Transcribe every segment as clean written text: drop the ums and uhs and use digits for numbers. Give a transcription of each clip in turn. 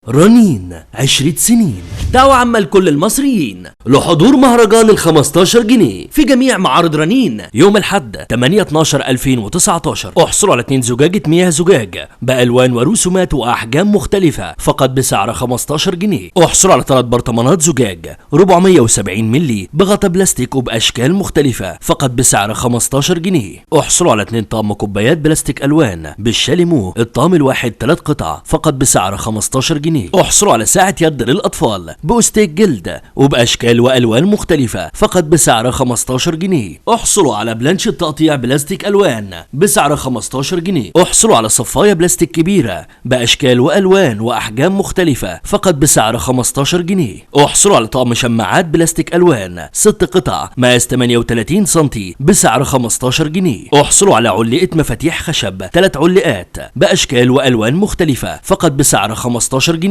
رنين 10 سنين. دعوة عامة لكل المصريين لحضور مهرجان ال15 جنيه في جميع معارض رنين يوم الأحد 8/12/2019. احصلوا على 2 زجاجة مياه زجاج بألوان ورسومات وأحجام مختلفة فقط بسعر 15 جنيه. احصلوا على 3 برطمانات زجاج 470 مللي بغطاء بلاستيك وبأشكال مختلفة فقط بسعر 15 جنيه. احصلوا على 2 طقم كوبايات بلاستيك ألوان بالشاليمو، الطقم الواحد 3 قطع فقط بسعر 15 جنيه. احصلوا على ساعة يد للأطفال بأستيك جلد وبأشكال وألوان مختلفة فقط بسعر 15 جنيه. احصلوا على بلانشة تقطيع بلاستيك ألوان بسعر 15 جنيه. احصلوا على صفاية بلاستيك كبيرة بأشكال وألوان وأحجام مختلفة فقط بسعر 15 جنيه. احصلوا على طقم شماعات بلاستيك ألوان 6 قطع مقاس 38 سم بسعر 15 جنيه. احصلوا على علقة مفاتيح خشب 3 علقات بأشكال وألوان مختلفة فقط بسعر 15 جنيه.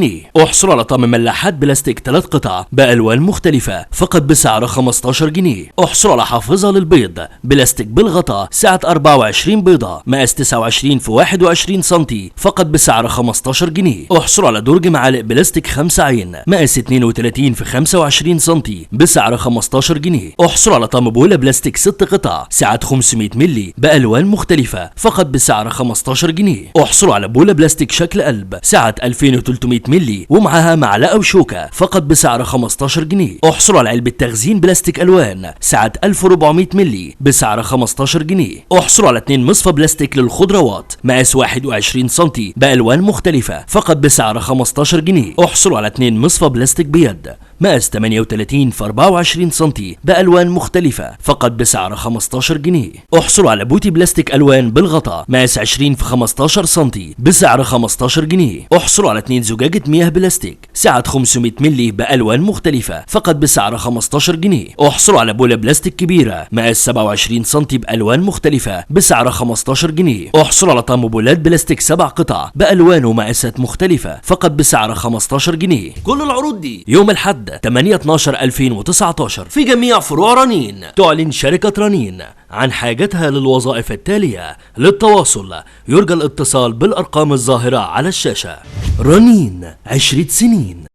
احصلوا على طقم ملاحات بلاستيك 3 قطع بألوان مختلفة فقط بسعر 15 جنيه. احصلوا على حافظة للبيض بلاستيك بالغطاء سعة 24 بيضة مقاس 29 في 21 سم فقط بسعر 15 جنيه. احصلوا على درج معالق بلاستيك 5 عين مقاس 32 في 25 سم بسعر 15 جنيه. احصلوا على طقم بولة بلاستيك 6 قطع سعة 500 مللي بألوان مختلفة فقط بسعر 15 جنيه. احصلوا على بولة بلاستيك شكل قلب سعة 2300 مللي ومعها معلقة وشوكة فقط بسعر 15 جنيه. احصلوا على علبة تخزين بلاستيك ألوان سعة 1400 مللي بسعر 15 جنيه. احصلوا على 2 مصفى بلاستيك للخضروات مقاس 21 سم بألوان مختلفة فقط بسعر 15 جنيه. احصلوا على 2 مصفى بلاستيك بيد مقاس 38 في 24 سم بألوان مختلفة فقط بسعر 15 جنيه. احصلوا على بوتي بلاستيك ألوان بالغطاء مقاس 20 في 15 سم بسعر 15 جنيه. احصلوا على 2 زجاجة مياه بلاستيك سعة 500 مللي بألوان مختلفة فقط بسعر 15 جنيه. احصلوا على بولة بلاستيك كبيرة مقاس 27 سم بألوان مختلفة بسعر 15 جنيه. احصلوا على طقم بولات بلاستيك 7 قطع بألوان ومقاسات مختلفة فقط بسعر 15 جنيه. كل العروض دي يوم الأحد 8/12/2019 في جميع فروع رنين. تعلن شركة رنين عن حاجتها للوظائف التالية. للتواصل يرجى الاتصال بالأرقام الظاهرة على الشاشة. رنين 10 سنين.